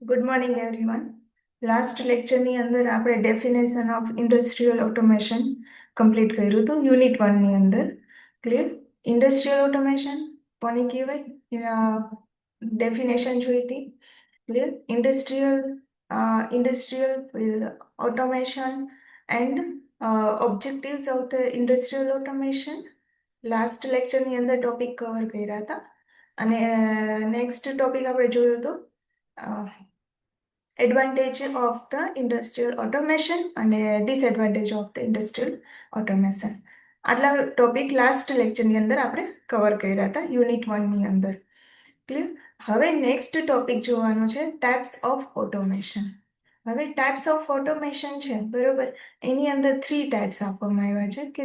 Good morning everyone. Last લેક્ચરની અંદર આપણે definition of industrial automation complete કર્યું હતું યુનિટ 1ની અંદર. ક્લિયર? ઇન્ડસ્ટ્રીયલ ઓટોમેશન કોને કહેવાય ડેફિનેશન જોઈ હતી. Clear? Industrial automation and objectives of the industrial automation last લેક્ચરની અંદર ટોપિક કવર કર્યા હતા. અને નેક્સ્ટ ટોપિક આપણે જોયું હતું advantage of the industrial automation અને disadvantage of the industrial automation. આટલા ટોપિક લાસ્ટ લેક્ચરની અંદર આપણે કવર કર્યા હતા યુનિટ 1ની અંદર. ક્લિયર? હવે નેક્સ્ટ ટોપિક જોવાનો છે ટાઈપ્સ ઓફ ઓટોમેશન. હવે ટાઈપ્સ ઓફ ઓટોમેશન છે બરોબર, એની અંદર 3 ટાઈપ્સ આપવામાં આવ્યા છે કે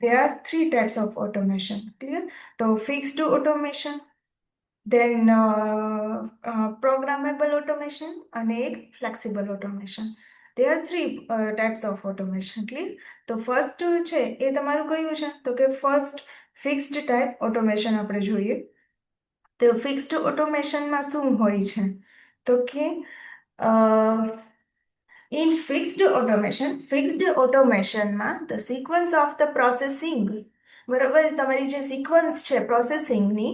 there are 3 types of automation. Clear? તો fixed automation, then programmable automation અને એક flexible automation. There are 3 types of automation. Clear? તો ફર્સ્ટ છે એ તમારું કયું છે તો કે ફર્સ્ટ ફિક્સ્ડ ટાઈપ ઓટોમેશન આપણે જોઈએ. તો ફિક્સ્ડ ઓટોમેશનમાં શું હોય છે તો કે in fixed automationમાં the sequence of the processing, બરાબર, તમારી જે સિક્વન્સ છે પ્રોસેસિંગની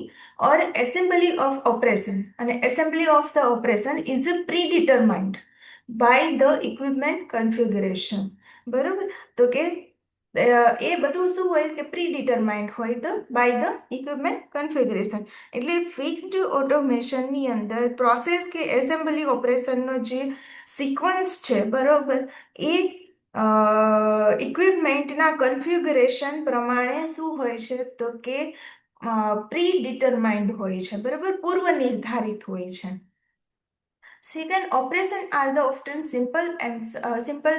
or assembly of operation અને assembly of the operation is predetermined by the equipment configuration. બરાબર, તો કે એ બધું શું હોય કે પ્રીડિટરમાઇન્ડ હોય બાય ધ ઇક્વિપમેન્ટ કન્ફિગરેશન. એટલે ફિક્સ્ડ ઓટોમેશનની અંદર પ્રોસેસ કે એસેમ્બલી ઓપરેશનનો જે સિક્વન્સ છે બરોબર, એ ઇક્વિપમેન્ટના કન્ફિગરેશન પ્રમાણે શું હોય છે તો કે પ્રી હોય છે બરોબર, પૂર્વ નિર્ધારિત હોય છે. Second, operation are the often simple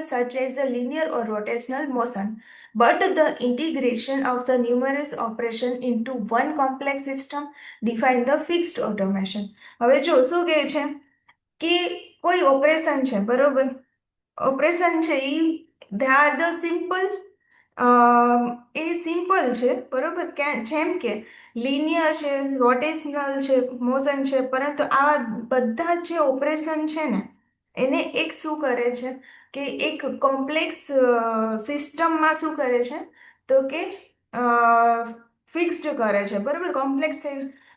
such as a linear or rotational motion, but the integration of the numerous operation into one complex system define the fixed automation. હવે જો શું કહે છે કે કોઈ ઓપરેશન છે બરોબર, ઓપરેશન છે એ they are the simple, A simple છે બરોબર, જેમ કે લિનિયર છે, રોટેશનલ છે, મોશન છે, પરંતુ આવા બધા જે ઓપરેશન છે ને એને એક શું કરે છે કે એક કોમ્પ્લેક્સ સિસ્ટમમાં શું કરે છે તો કે ફિક્સ્ડ કરે છે બરોબર,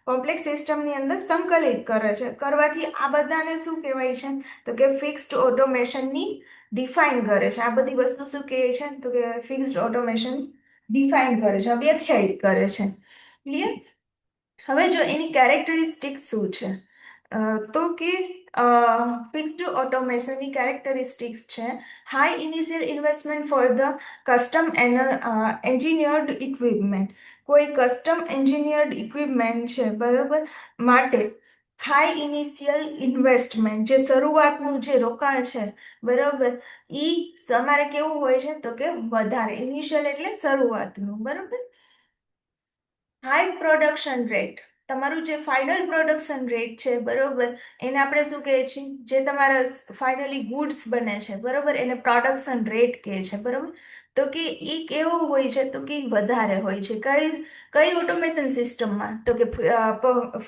કોમ્પ્લેક્સ સિસ્ટમની અંદર સંકલિત કરે છે. કરવાથી આ બધાને શું કહેવાય છે તો કે ફિક્સ્ડ ઓટોમેશનની ડિફાઇન કરે છે. આ બધી વસ્તુ શું કહે છે તો કે ફિક્સ્ડ ઓટોમેશન ડિફાઇન કરે છે, વ્યાખ્યાયિત કરે છે. ક્લિયર? હવે જો એની કેરેક્ટરિસ્ટિક શું છે તો કે ફિક્સ્ડ ઓટોમેશનની કેરેક્ટરિસ્ટિક્સ છે high initial investment for the custom engineered equipment. કોઈ કસ્ટમ એન્જિનિયર્ડ ઇક્વિપમેન્ટ છે બરોબર માટે હાઈ ઇનિશિયલ ઇન્વેસ્ટમેન્ટ, જે શરૂઆતનું જે રોકાણ છે બરોબર, એ તમારે કેવું હોય છે તો કે વધારે. ઇનિશિયલ એટલે શરૂઆતનું બરોબર. હાઈ પ્રોડક્શન રેટ, તમારું જે ફાઇનલ પ્રોડક્શન રેટ છે બરોબર, એને આપણે શું કહીએ છીએ, જે તમારા ફાઇનલી ગુડ્સ બને છે બરોબર, એને પ્રોડક્શન રેટ કહે છે બરોબર. તો કે એ કેવો હોય છે તો કે વધારે હોય છે. કઈ ઓટોમેશન સિસ્ટમમાં તો કે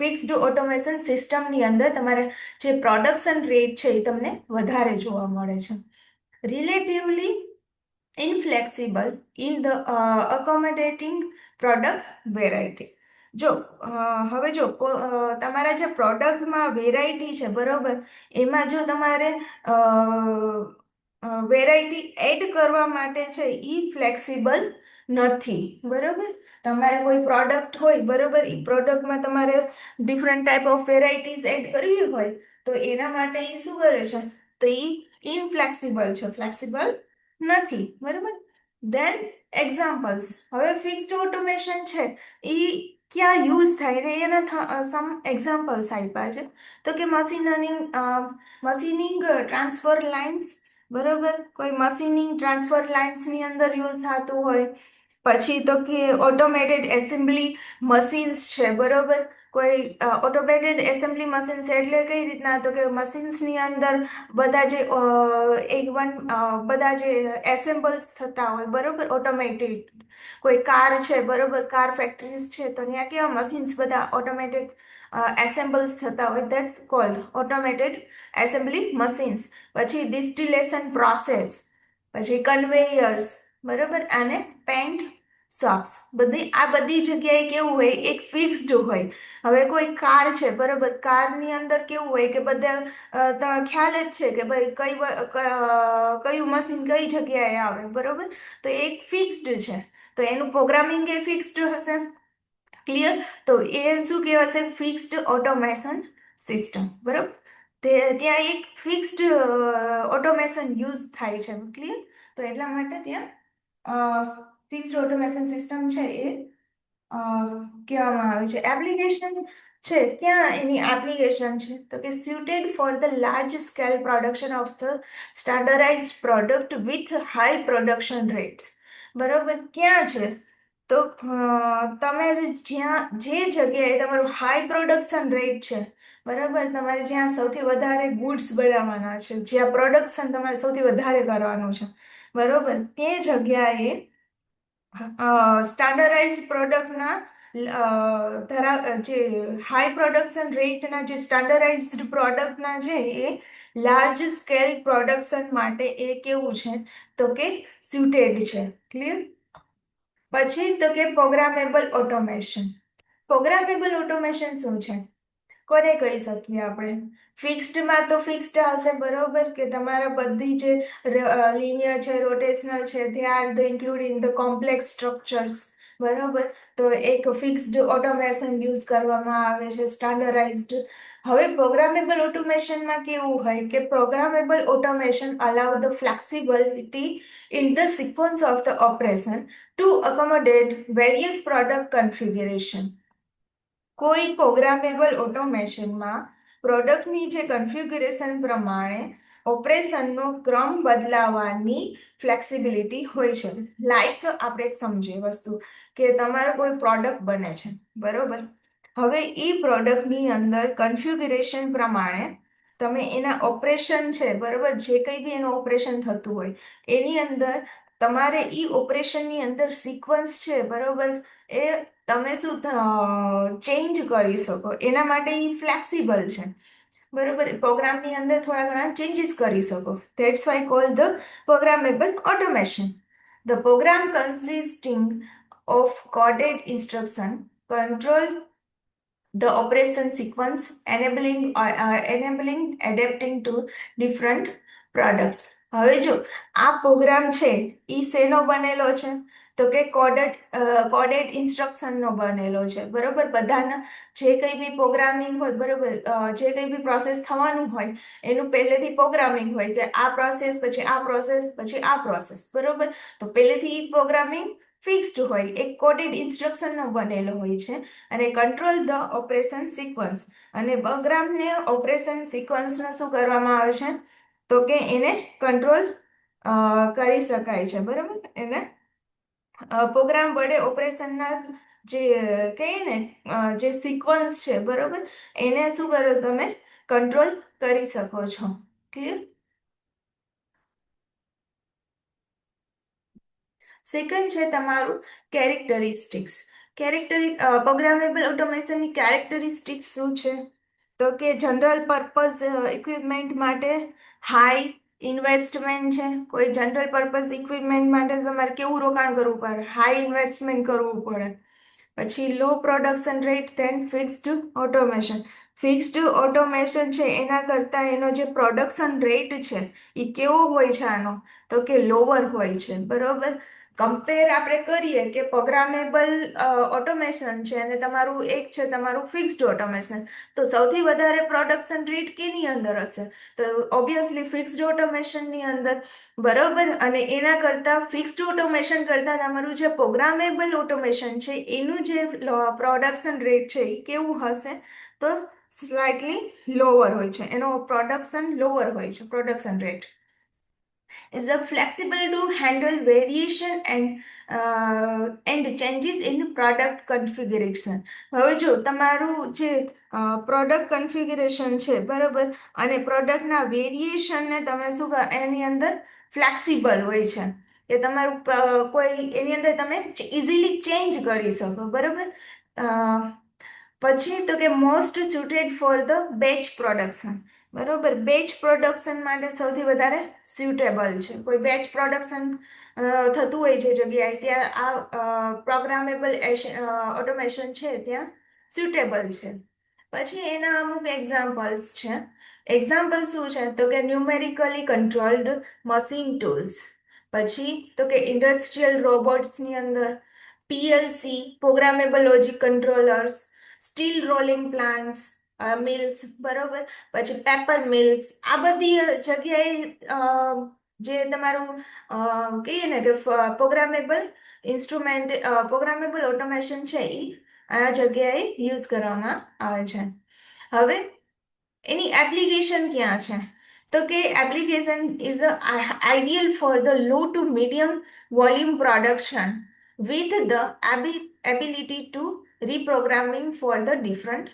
ફિક્સ્ડ ઓટોમેશન સિસ્ટમની અંદર તમારે જે પ્રોડક્શન રેટ છે એ તમને વધારે જોવા મળે છે. Relatively inflexible in the accommodating product variety. જો હવે જો તમારા જે પ્રોડક્ટમાં વેરાયટી છે બરોબર, એમાં જો તમારે વેરાયટી એડ કરવા માટે છે એ ફ્લેક્સિબલ નથી બરોબર. તમારે કોઈ પ્રોડક્ટ હોય બરોબર, એ પ્રોડક્ટમાં તમારે different type of varieties add કરવી હોય તો એના માટે એ શું કરે છે તો એ ઇનફ્લેક્સિબલ છે, ફ્લેક્સિબલ નથી બરોબર. દેન એક્ઝામ્પલ્સ, હવે ફિક્સ્ડ ઓટોમેશન છે એ ક્યાં યુઝ થાય ને એના સમ એક્ઝામ્પલ્સ આપ્યા છે તો કે મશીનિંગ ટ્રાન્સફર લાઇન્સ બરોબર, કોઈ મશીનિંગ ટ્રાન્સફર લાઇન્સની અંદર યુઝ થતું હોય. પછી તો કે ઓટોમેટેડ એસેમ્બલી મશીન્સ છે, બરોબર. કોઈ ઓટોમેટેડ એસેમ્બલી મશીન્સ એટલે કઈ રીતના, તો કે મશીન્સની અંદર બધા જે બધા જે એસેમ્બલ્સ થતા હોય, બરોબર, ઓટોમેટેડ. કોઈ કાર છે, બરોબર, કાર ફેક્ટરીઝ છે, તો ત્યાં કેવા મશીન્સ બધા ઓટોમેટેડ એસેમ્બલ્સ થતા હોય, that's cold automated assembly machines. પછી ડિસ્ટિલેશન પ્રોસેસ, પછી કન્વેયર્સ, બરોબર, અને પેન્ટ શોપ્સ. બધી જગ્યાએ કેવું હોય, એક ફિક્સ્ડ હોય. હવે કોઈ કાર છે, બરોબર, કારની અંદર કેવું હોય કે બધા ખ્યાલ જ છે કે ભાઈ કયું મશીન કઈ જગ્યાએ આવે, બરોબર. તો એક ફિક્સ્ડ છે, તો એનું પ્રોગ્રામિંગ એ ફિક્સ્ડ હશે. ક્લિયર? તો એ શું કહેવાશે? ફિક્સ્ડ ઓટોમેશન સિસ્ટમ, બરોબર. ત્યાં એક ફિક્સ્ડ ઓટોમેશન યુઝ થાય છે. ક્લિયર? તો એટલા માટે ત્યાં ફિક્સ્ડ ઓટોમેશન સિસ્ટમ છે એ કહેવામાં આવે છે. એપ્લિકેશન છે, ક્યાં એની એપ્લિકેશન છે, તો કે suited for the large scale production of the standardised product with high production rates. બરોબર, ક્યાં છે? તો તમે જે જગ્યાએ તમારું હાઈ પ્રોડક્શન રેટ છે, બરાબર, તમારે જ્યાં સૌથી વધારે ગુડ્સ બનાવવાના છે, જ્યાં પ્રોડક્શન તમારે સૌથી વધારે કરવાનું છે, બરોબર, તે જગ્યાએ સ્ટાન્ડર્ડાઇઝ પ્રોડક્ટના જે હાઈ પ્રોડક્શન રેટના જે સ્ટાન્ડર્ડાઇઝ્ડ પ્રોડક્ટના છે એ લાર્જ સ્કેલ પ્રોડક્શન માટે એ કેવું છે, તો કે સ્યુટેડ છે. ક્લિયર? પછી તો કે પ્રોગ્રામેબલ ઓટોમેશન. પ્રોગ્રામેબલ ઓટોમેશન શું છે, કોને કહી શકીએ આપણે? ફિક્સ્ડમાં તો ફિક્સ્ડ હશે, બરોબર, કે તમારા બધી જે લિનિયર છે, રોટેશનલ છે, they are the including the complex structures, બરોબર. તો એક ફિક્સ્ડ ઓટોમેશન યુઝ કરવામાં આવે છે, સ્ટાન્ડર્ડાઇઝ્ડ. હવે પ્રોગ્રામેબલ ઓટોમેશનમાં કેવું હોય કે programmable automation allow the flexibility in the sequence of the operation to accommodate various product configuration. કોઈ પ્રોગ્રામેબલ ઓટોમેશનમાં પ્રોડક્ટની જે કન્ફિગ્યુરેશન પ્રમાણે ઓપરેશનનો ક્રમ બદલાવાની ફ્લેક્સિબિલિટી હોય છે. લાઈક આપણે સમજીએ વસ્તુ કે તમારો કોઈ પ્રોડક્ટ બને છે, બરોબર. હવે એ પ્રોડક્ટની અંદર કન્ફિગ્યુરેશન પ્રમાણે તમે એના ઓપરેશન છે, બરોબર, જે કંઈ બી એનું ઓપરેશન થતું હોય એની અંદર તમારે એ ઓપરેશનની અંદર સિક્વન્સ છે, બરોબર, એ તમે શું ચેન્જ કરી શકો, એના માટે એ ફ્લેક્સિબલ છે, બરોબર. પ્રોગ્રામની અંદર થોડા ઘણા ચેન્જીસ કરી શકો. That's why call the programmable automation. The program consisting of coded instruction control the operation sequence, enabling adapting to different products. હવે જો આ પ્રોગ્રામ છે એ શેનો બનેલો છે, તો કે કોડેડ ઇન્સ્ટ્રક્શનનો બનેલો છે, બરોબર. બધાના જે કંઈ બી પ્રોગ્રામિંગ હોય, બરોબર, જે કંઈ બી પ્રોસેસ થવાનું હોય એનું પહેલેથી પ્રોગ્રામિંગ હોય કે આ પ્રોસેસ પછી આ પ્રોસેસ પછી આ પ્રોસેસ, બરોબર. તો પહેલેથી પ્રોગ્રામિંગ ફિક્સ્ડ હોય, એક કોડેડ ઇન્સ્ટ્રક્શનનો બનેલો હોય છે, અને કંટ્રોલ ધ ઓપરેશન સિક્વન્સ. અને પ્રોગ્રામને ઓપરેશન સિક્વન્સનો શું કરવામાં આવે છે, તો કે એને કંટ્રોલ કરી શકાય છે, બરાબર. એને પ્રોગ્રામ વડે ઓપરેશનના જે કહીએ ને જે સિક્વન્સ છે, બરોબર, એને શું કરો તમે કંટ્રોલ કરી શકો છો. ક્લિયર? સેકન્ડ છે તમારું કેરેક્ટરિસ્ટિક્સ. પ્રોગ્રામેબલ ઓટોમેશનની કેરેક્ટરિસ્ટિક્સ શું છે, તો કે જનરલ પર્પઝ ઇક્વિપમેન્ટ માટે હાઈ ઇન્વેસ્ટમેન્ટ છે. કોઈ જનરલ પર્પઝ ઇક્વિપમેન્ટ માટે તમારે કેવું રોકાણ કરવું પડે? હાઈ ઇન્વેસ્ટમેન્ટ કરવું પડે. પછી low production rate than fixed automation. Fixed automation છે એના કરતાં એનો જે પ્રોડક્શન રેટ છે એ કેવો હોય છે આનો, તો કે લોઅર હોય છે, બરોબર. કમ્પેર આપણે કરીએ કે પ્રોગ્રામેબલ ઓટોમેશન છે અને તમારું એક છે તમારું ફિક્સ્ડ ઓટોમેશન, તો સૌથી વધારે પ્રોડક્શન રેટ કેની અંદર હશે? તો ઓબ્વિયસલી ફિક્સ્ડ ઓટોમેશનની અંદર, બરોબર. અને એના કરતાં ફિક્સ્ડ ઓટોમેશન કરતાં તમારું જે પ્રોગ્રામેબલ ઓટોમેશન છે એનું જે પ્રોડક્શન રેટ છે એ કેવું હશે? તો સ્લાઇટલી લોઅર હોય છે, એનો પ્રોડક્શન લોઅર હોય છે, production rate. is a flexible to handle variation and changes in product configuration. હવે જો તમારું જે પ્રોડક્ટ કન્ફિગરેશન છે બરાબર, અને પ્રોડક્ટના વેરિએશનને તમે શું એની અંદર ફ્લેક્સિબલ હોય છે કે તમારું કોઈ એની અંદર તમે ઇઝીલી ચેન્જ કરી શકો બરાબર. અ, પછી તો કે most સુટેડ for the batch production. બરોબર, બેચ પ્રોડક્શન માટે સૌથી વધારે સ્યુટેબલ છે. કોઈ બેચ પ્રોડક્શન થતું હોય જે જગ્યાએ ત્યાં આ પ્રોગ્રામેબલ ઓટોમેશન છે ત્યાં સ્યુટેબલ છે. પછી એના અમુક એક્ઝામ્પલ્સ છે. એક્ઝામ્પલ શું છે તો કે ન્યુમેરિકલી કંટ્રોલ્ડ મશીન ટૂલ્સ. પછી તો કે ઇન્ડસ્ટ્રીયલ રોબોટ્સની અંદર PLC programmable logic controllers, steel rolling plants, mills બરોબર. પછી પેપર મિલ્સ, આ બધી જગ્યાએ જે તમારું કહીએ ને કે પ્રોગ્રામેબલ ઇન્સ્ટ્રુમેન્ટ પ્રોગ્રામેબલ ઓટોમેશન છે એ આ જગ્યાએ યુઝ કરવામાં આવે છે. હવે એની એપ્લિકેશન ક્યાં છે તો કે application is ideal for the low to medium volume production with the ability to reprogramming for the different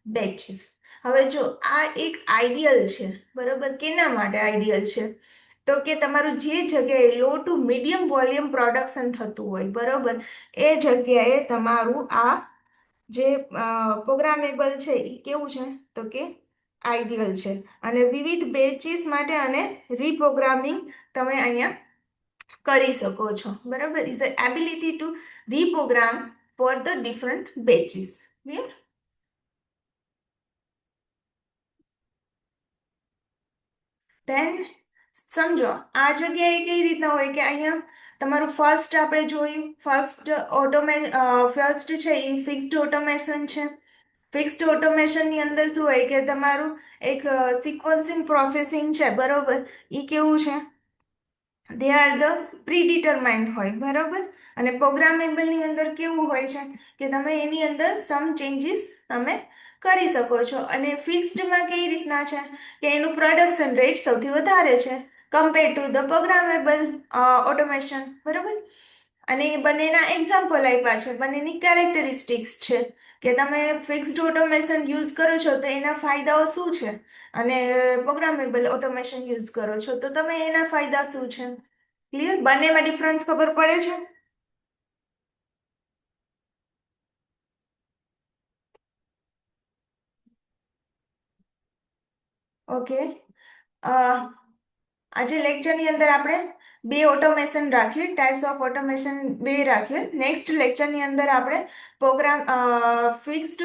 batches. હવે જો આ એક આઈડિયલ છે બરોબર. કેના માટે આઈડિયલ છે તો કે તમારું જે જગ્યાએ લો ટુ મીડિયમ વોલ્યુમ પ્રોડક્શન થતું હોય બરોબર, એ જગ્યાએ તમારું આ જે પ્રોગ્રામેબલ છે એ કેવું છે તો કે આઈડિયલ છે. અને વિવિધ બેચીસ માટે અને રીપ્રોગ્રામિંગ તમે અહીંયા કરી શકો છો બરાબર. Is a ability to reprogram for the different batches. Clear? Then સમજો આ જગ્યાએ કઈ રીતના હોય કે અહીંયા તમારું ફર્સ્ટ આપણે જોયું, ફર્સ્ટ છે એ ફિક્સ્ડ ઓટોમેશન છે. ફિક્સ્ડ ઓટોમેશનની અંદર શું હોય કે તમારું એક સિક્વન્સિંગ પ્રોસેસિંગ છે બરોબર. એ કેવું છે, દે આર ધ પ્રીડિટરમાઇન્ડ હોય બરોબર. અને પ્રોગ્રામેબલની અંદર કેવું હોય છે કે તમે એની અંદર સમ ચેન્જીસ તમે કરી શકો છો. અને ફિક્સ્ડમાં કઈ રીતના છે કે એનું પ્રોડક્શન રેટ સૌથી વધારે છે compare to the programmable automation બરોબર. અને એ બંનેના એક્ઝામ્પલ આપ્યા છે, બંનેની કેરેક્ટરિસ્ટિક્સ છે કે તમે ફિક્સ્ડ ઓટોમેશન યુઝ કરો છો તો એના ફાયદાઓ શું છે, અને પ્રોગ્રામેબલ ઓટોમેશન યુઝ કરો છો તો તમે એના ફાયદા શું છે. ક્લિયર? બંનેમાં ડિફરન્સ ખબર પડે છે? ઓકે. આજે લેક્ચરની અંદર આપણે બે ઓટોમેશન રાખીએ, ટાઈપ્સ ઓફ ઓટોમેશન બે રાખીએ. નેક્સ્ટ લેક્ચરની અંદર આપણે program fixed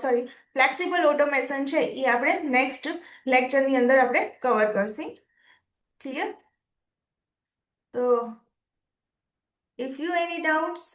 sorry flexible automation છે એ આપણે નેક્સ્ટ લેક્ચરની અંદર આપણે કવર કરશું. ક્લિયર? તો ઇફ યુ એની ડાઉટ્સ